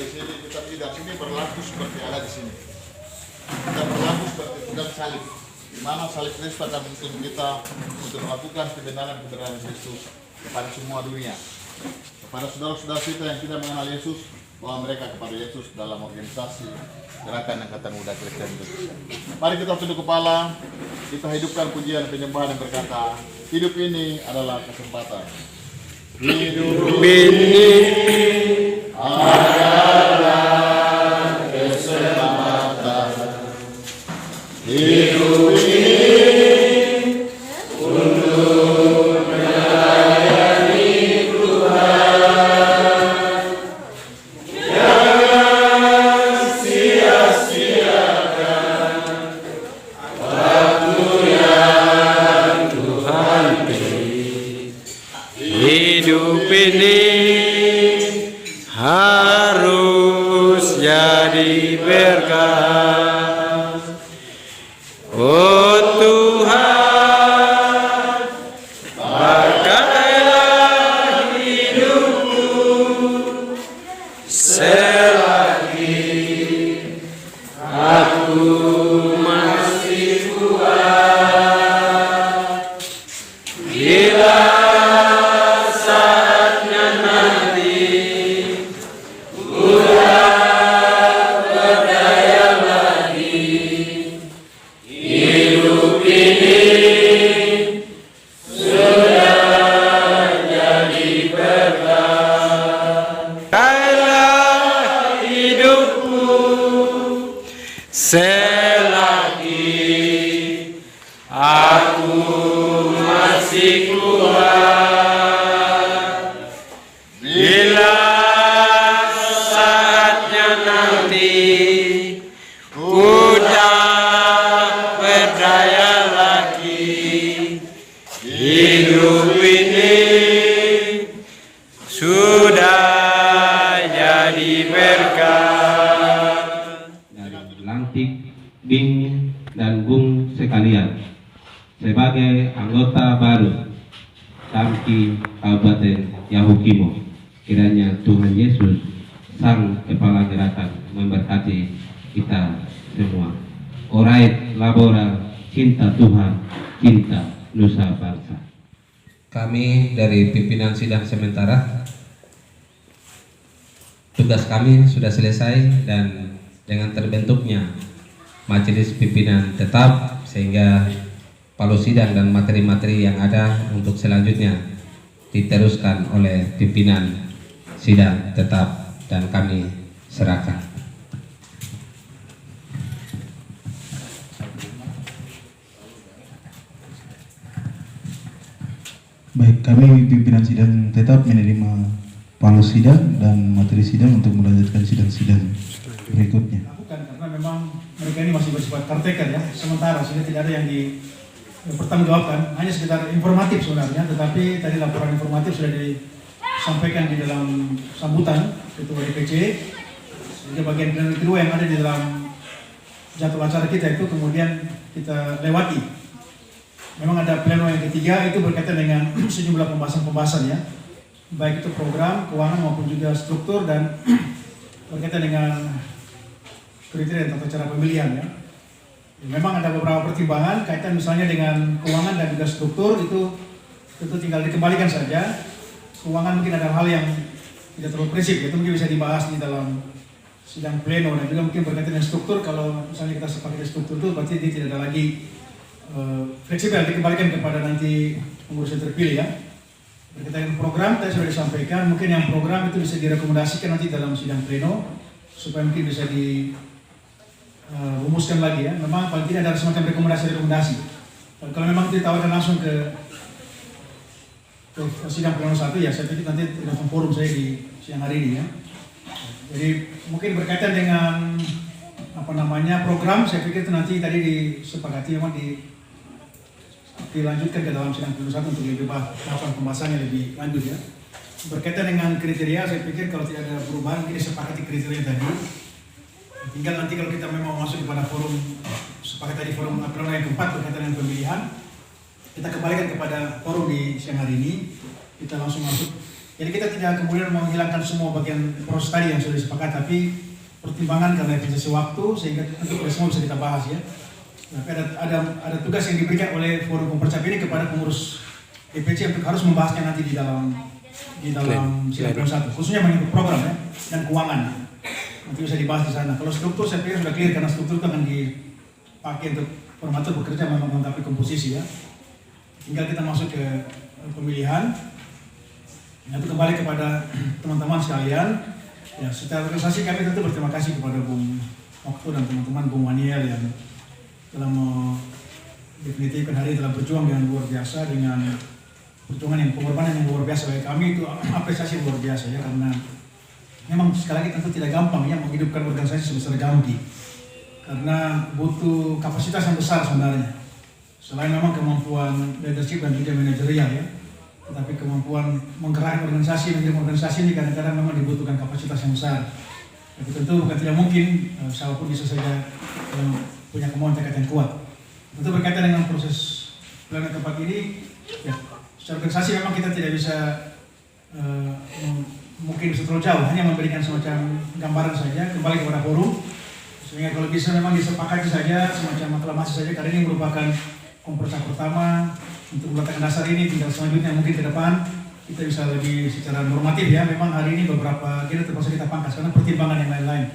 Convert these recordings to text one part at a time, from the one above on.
di sini kita tidak sini berlaku seperti ada di sini. Kita berlaku seperti pegang salib. Di mana salib Kristus akan menuntun kita untuk melakukan kebenaran Kristus kepada semua dunia. Kepada saudara-saudara kita yang tidak mengenal Yesus, bahwa mereka kepada Yesus dalam organisasi Gerakan Angkatan Muda Kristen itu. Mari kita tunduk kepala, kita hidupkan pujian penyembahan yang berkata, hidup ini adalah kesempatan. Hidup ini adalah kesempatan. Hidup ini untuk melayani Tuhan. Jangan sia-siakan waktu yang Tuhan beri. Hidup ini harus jadi berkah. Oh Tuhan, pakailah hidupku selagi aku masih kuat. Bila saatnya nanti udah berdaya lagi, hidup ini sudah jadi berkah. Pakailah hidupku selagi aku masih kuat. Bila saatnya nanti udah berdaya lagi, hidup ini sudah jadi berkah. Dan Lantik, Bing, dan Bung sekalian, sebagai anggota baru Samki Kabupaten Yahukimo, kiranya Tuhan Yesus, Sang Kepala Gerakan, memberkati kita semua. Orait labora, cinta Tuhan, cinta Nusa Bangsa. Kami dari pimpinan sidang sementara, tugas kami sudah selesai dan dengan terbentuknya majelis pimpinan tetap, sehingga palu sidang dan materi-materi yang ada untuk selanjutnya diteruskan oleh pimpinan sidang tetap dan kami serahkan. Baik, kami pimpinan sidang tetap menerima palu sidang dan materi sidang untuk melanjutkan sidang-sidang berikutnya. Karena memang mereka ini masih bersifat caretaker ya, sementara sehingga tidak ada yang dipertanggungjawabkan, hanya sekitar informatif sebenarnya, tetapi tadi laporan informatif sudah disampaikan di dalam sambutan Ketua DPC, sehingga bagian kedua yang ada di dalam jadwal acara kita itu kemudian kita lewati. Memang ada pleno yang ketiga itu berkaitan dengan sejumlah pembahasan-pembahasan ya, baik itu program, keuangan maupun juga struktur dan berkaitan dengan kriteria tata cara pemilihan ya. Memang ada beberapa pertimbangan kaitan misalnya dengan keuangan dan juga struktur, itu tentu tinggal dikembalikan saja. Keuangan mungkin ada hal yang tidak terlalu prinsip, itu mungkin bisa dibahas di dalam sidang pleno, dan juga mungkin berkaitan dengan struktur. Kalau misalnya kita sepakat struktur itu berarti dia tidak ada lagi fleksibel, dikembalikan kepada nanti pengurus yang terpilih ya. Berkaitan dengan program tadi sudah disampaikan, mungkin yang program itu bisa direkomendasikan nanti dalam sidang pleno supaya mungkin bisa rumuskan lagi ya. Memang paling tidak ada semacam rekomendasi. Kalau memang ditawarkan langsung ke sidang pleno 1 ya, saya pikir nanti tergantung forum saya di siang hari ini ya. Jadi mungkin berkaitan dengan program, saya pikir itu nanti tadi disepakati memang dilanjutkan ke dalam sidang pleno 1 untuk lebih pembahasannya lebih lanjut ya. Berkaitan dengan kriteria, saya pikir kalau tidak ada perubahan mungkin disepakati kriteria tadi. Tinggal nanti kalau kita memang masuk kepada forum sepakat tadi, forum pleno yang keempat berkaitan dengan pemilihan, kita kembalikan kepada forum di siang hari ini. Kita langsung masuk Jadi kita tidak kemudian menghilangkan semua bagian proses tadi yang sudah disepakati, tapi pertimbangan karena efisiensi waktu sehingga tentu semua bisa kita bahas ya. Tapi ada tugas yang diberikan oleh forum Kompercap ini kepada pengurus DPC untuk harus membahasnya nanti di dalam sidang Pleno 1, khususnya menyangkut program ya dan keuangan. Nanti bisa dibahas di sana. Kalau struktur saya pikir sudah clear karena struktur itu akan dipakai untuk formatur bekerja melengkapi komposisi ya. Tinggal kita masuk ke pemilihan. Nanti kembali kepada teman-teman sekalian. Ya, secara organisasi kami tentu berterima kasih kepada Bung Okto dan teman-teman Bung Waniel yang telah mendefinitifkan hari ini, telah berjuang dengan luar biasa, dengan perjuangan yang pengorbanan yang luar biasa bagi kami. Itu apresiasi yang luar biasa ya, karena memang sekali lagi tentu tidak gampang ya menghidupkan organisasi sebesar Gamki, karena butuh kapasitas yang besar sebenarnya. Selain memang kemampuan leadership dan juga manajerial ya, tetapi kemampuan menggerakkan organisasi, mengirim organisasi ini kadang-kadang memang dibutuhkan kapasitas yang besar. Tapi tentu bukan tidak mungkin, siapapun bisa saja punya kemauan tekad yang kuat. Tentu berkaitan dengan proses Pleno keempat ini, ya, secara organisasi memang kita tidak bisa mungkin bisa terlalu jauh, hanya memberikan semacam gambaran saja, kembali kepada forum. Sehingga kalau bisa memang disepakati saja, semacam aklamasi saja, karena ini merupakan Kompercap pertama. Untuk meletakkan dasar ini, tinggal selanjutnya mungkin ke depan kita bisa lebih secara normatif ya. Memang hari ini beberapa kita terpaksa kita pangkas karena pertimbangan yang lain-lain.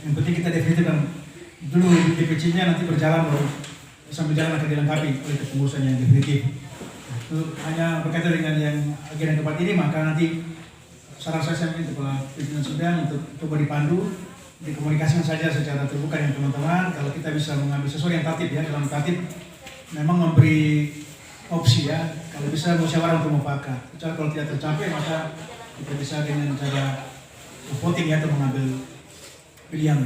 Yang penting kita definitifkan dulu DPC-nya, nanti berjalan baru sambil jalan akan dilengkapi oleh kepengurusan yang definitif. Itu hanya berkaitan dengan yang agenda keempat ini, maka nanti saran saya minta kepala pimpinan sidang untuk coba dipandu, dikomunikasikan saja secara terbuka dengan teman-teman. Kalau kita bisa mengambil sesuatu yang tatib ya, dalam tatib memang memberi opsi ya, kalau bisa musyawarah untuk mufakat. Kecuali kalau tidak tercapai maka kita bisa dengan cara voting ya, atau mengambil pilihan.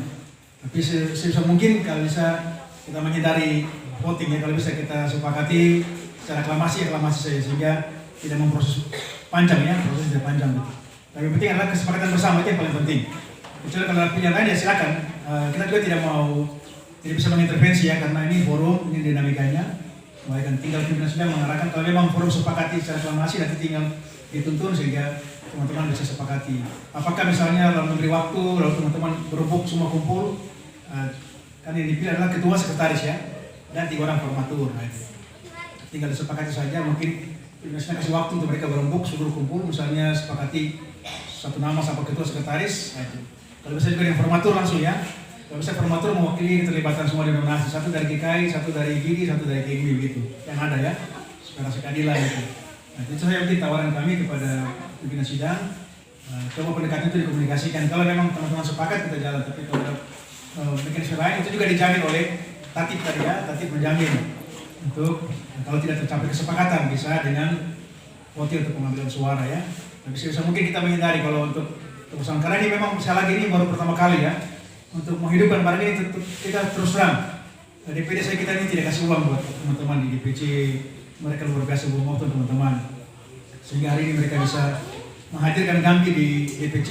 Tapi sebisa mungkin kalau bisa kita menghindari voting ya, kalau bisa kita sepakati secara aklamasi saja sehingga tidak memproses panjang ya, proses tidak panjang gitu. Tapi yang penting adalah kesepakatan bersama, itu yang paling penting. Kecuali kalau pilihan lain ya silakan. Kita juga tidak bisa mengintervensi ya, karena ini forum, ini dinamikanya. Baik, tinggal pimpinan sudah mengarahkan kalau memang forum sepakati secara aklamasi, nanti tinggal dituntun sehingga teman-teman bisa sepakati. Apakah misalnya lalu memberi waktu, lalu teman-teman berembuk semua kumpul, kan yang dipilih adalah ketua sekretaris ya, dan 3 orang formatur. Nah, tinggal disepakati saja, mungkin pimpinan sudah kasih waktu untuk mereka berembuk, seluruh kumpul, misalnya sepakati satu nama sama ketua sekretaris. Nah, kalau bisa juga yang formatur langsung ya. Kalau bisa formatur mewakili keterlibatan semua denominasi, satu dari GKI, satu dari GIDI, satu dari KIMI begitu, yang ada ya, supaya rasa keadilan gitu. Nah, itu saya mungkin tawaran kami kepada pimpinan sidang, coba pendekatan itu dikomunikasikan. Kalau memang teman-teman sepakat kita jalan, tapi kalau mekanisme lain itu juga dijamin oleh tatib tadi ya, tatib menjamin untuk kalau tidak tercapai kesepakatan bisa dengan voting untuk pengambilan suara ya. Tapi sebisa mungkin kita menghindari kalau untuk persoalan, karena ini memang sekali lagi ini baru pertama kali ya. Untuk menghidupkan barang ini kita terus terang, DPD saya kita ini tidak kasih uang buat teman-teman di DPC, mereka luar biasa buang waktu teman-teman, sehingga hari ini mereka bisa menghadirkan Gamki di DPC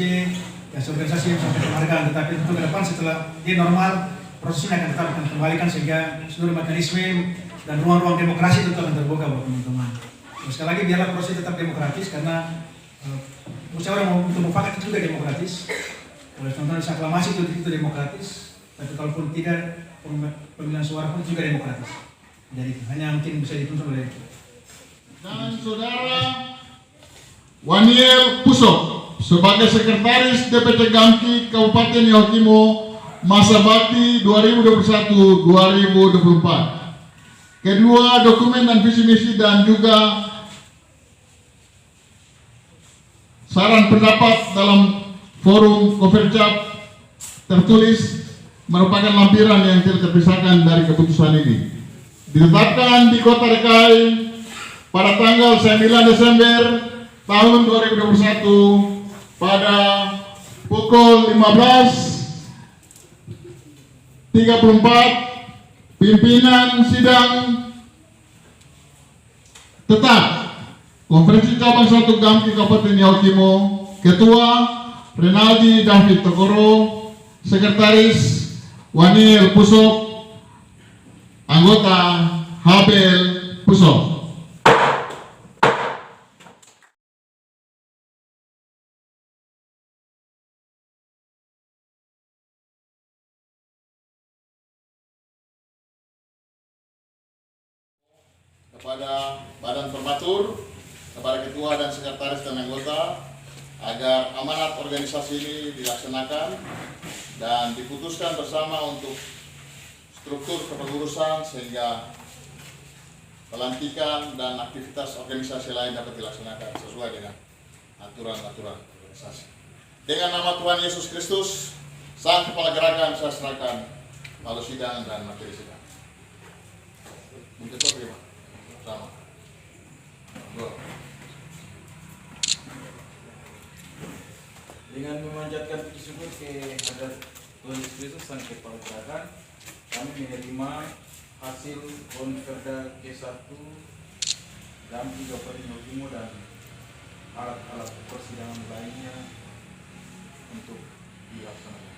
ya, organisasi yang sampai penghargaan. Tetapi tentu ke depan setelah dia normal, proses ini akan tetap akan kembalikan sehingga seluruh mekanisme dan ruang-ruang demokrasi tentu akan terbuka buat teman-teman. Sekali lagi biarlah proses tetap demokratis, karena musyawarah untuk mufakat itu juga demokratis. Kalau teman-teman bisa aklamasi itu demokratis, tapi kalaupun tidak, pemilihan suara pun juga demokratis. Jadi hanya mungkin bisa dituntut oleh. Dan saudara Waniel Pusok sebagai sekretaris DPC Gamki Kabupaten Yahukimo masa bakti 2021-2024. Kedua, dokumen dan visi misi dan juga saran pendapat dalam forum Kompercap tertulis merupakan lampiran yang tidak terpisahkan dari keputusan ini. Ditetapkan di Kota DKI pada tanggal 9 Desember tahun 2021 pada pukul 15.34 pimpinan sidang tetap Konferensi Cabang 1 Gamki Kabupaten Yahukimo, Ketua Renaldi David Tokoro, Sekretaris Waniel Pusok, Anggota Habel Pusok. kepada Badan Formatur, kepada Ketua dan Sekretaris dan anggota agar amanat organisasi ini dilaksanakan dan diputuskan bersama untuk struktur kepengurusan sehingga pelantikan dan aktivitas organisasi lain dapat dilaksanakan sesuai dengan aturan-aturan organisasi. Dengan nama Tuhan Yesus Kristus, Sang Kepala Gerakan, saya serahkan palu sidang dan materi sidang. Mungkin itu bagaimana? Sama. Dengan memanjatkan puji syukur kehadirat Tuhan Yesus Kristus Sang Kepala Gerakan, kami menerima hasil Konferda K1 Damki Kabupaten Yogyakarta dan alat-alat persidangan lainnya untuk dilaksanakan.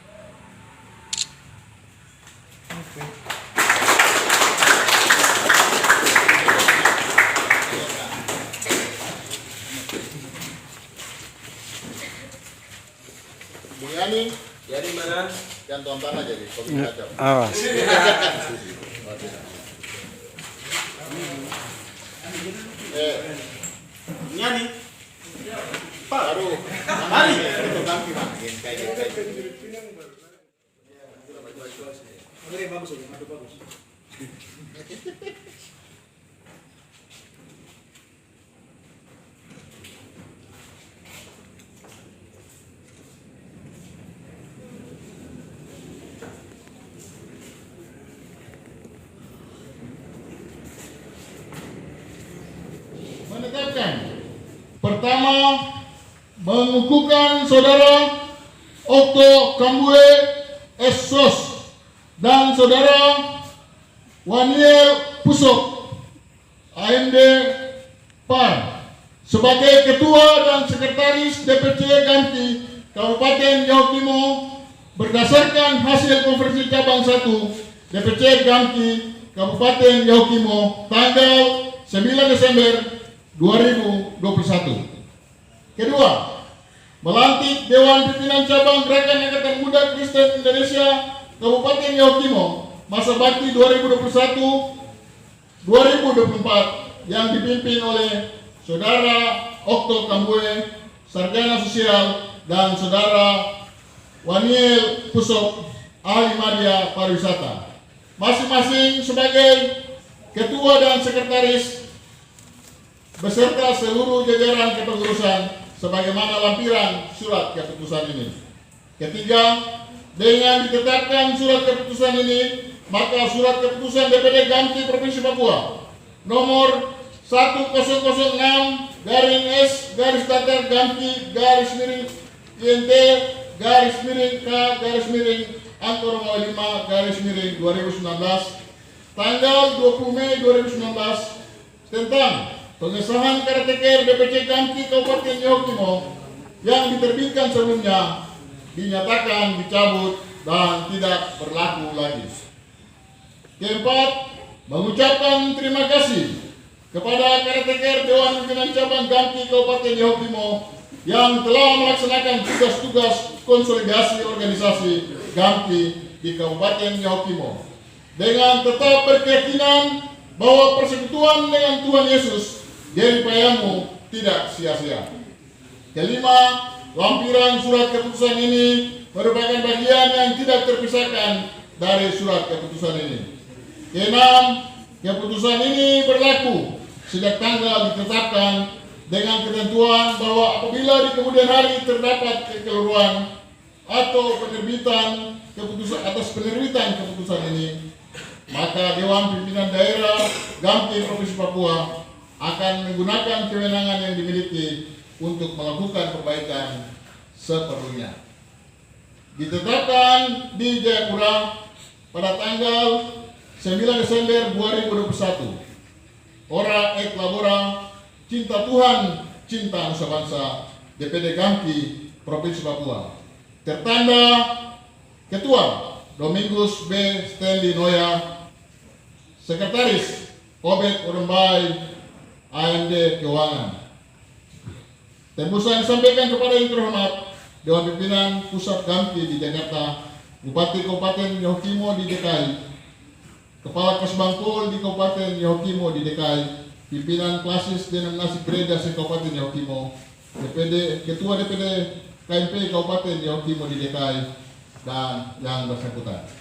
Bu Yani, Jadi mana? yang tuan tanah jadi komisi kacau. Awas. Nyani. Baru, hari itu ganti mah, kayak Oke, bagus ini, bagus. menetapkan pertama mengukuhkan saudara Okto Kambue Esos dan saudara Waniel Pusok AMD PAR sebagai ketua dan sekretaris DPC Ganti Kabupaten Yahukimo berdasarkan hasil konferensi cabang 1 DPC Ganti Kabupaten Yahukimo tanggal 9 Desember 2021. Kedua, melantik Dewan Pimpinan Cabang Gerakan Angkatan Muda Kristen Indonesia Kabupaten Yahukimo masa bakti 2021-2024 yang dipimpin oleh Saudara Okto Kambue, Sarjana Sosial, dan Saudara Waniel Pusok, Ahli Media Pariwisata. Masing-masing sebagai Ketua dan Sekretaris beserta seluruh jajaran kepengurusan sebagaimana lampiran surat keputusan ini. Ketiga, dengan ditetapkan surat keputusan ini, maka surat keputusan DPD Ganti Provinsi Papua nomor 1006-S-INT-K-5-2019 tanggal 20 Mei 2019 tentang pengesahan Karteker DPC Ganti Kabupaten Yahukimo yang diterbitkan sebelumnya dinyatakan dicabut dan tidak berlaku lagi. Keempat, mengucapkan terima kasih kepada Karteker Dewan Pimpinan Cabang Ganti Kabupaten Yahukimo yang telah melaksanakan tugas-tugas konsolidasi organisasi Ganti di Kabupaten Yahukimo dengan tetap berkeyakinan bahwa persekutuan dengan Tuhan Yesus dari payamu tidak sia-sia. Kelima, lampiran surat keputusan ini merupakan bagian yang tidak terpisahkan dari surat keputusan ini. Keenam, keputusan ini berlaku sejak tanggal ditetapkan dengan ketentuan bahwa apabila di kemudian hari terdapat kekeliruan atau penerbitan keputusan atas penerbitan keputusan ini, maka Dewan Pimpinan Daerah Ganti Provinsi Papua akan menggunakan kewenangan yang dimiliki untuk melakukan perbaikan seperlunya. Ditetapkan di Jayapura pada tanggal 9 Desember 2021. Ora et labora, cinta Tuhan, cinta nusa bangsa, DPD Ganti Provinsi Papua. Tertanda Ketua Domingus B. Stanley Noya, Sekretaris Obed Urembai, AMD Keuangan. Tembusan disampaikan kepada yang terhormat Dewan Pimpinan Pusat Ganti di Jakarta, Bupati Kabupaten Yahukimo di DKI, Kepala Kasbangpol di Kabupaten Yahukimo di DKI, pimpinan klasis denominasi gereja se-Kabupaten Yahukimo, Ketua DPD KMP Kabupaten Yahukimo di DKI, dan yang bersangkutan.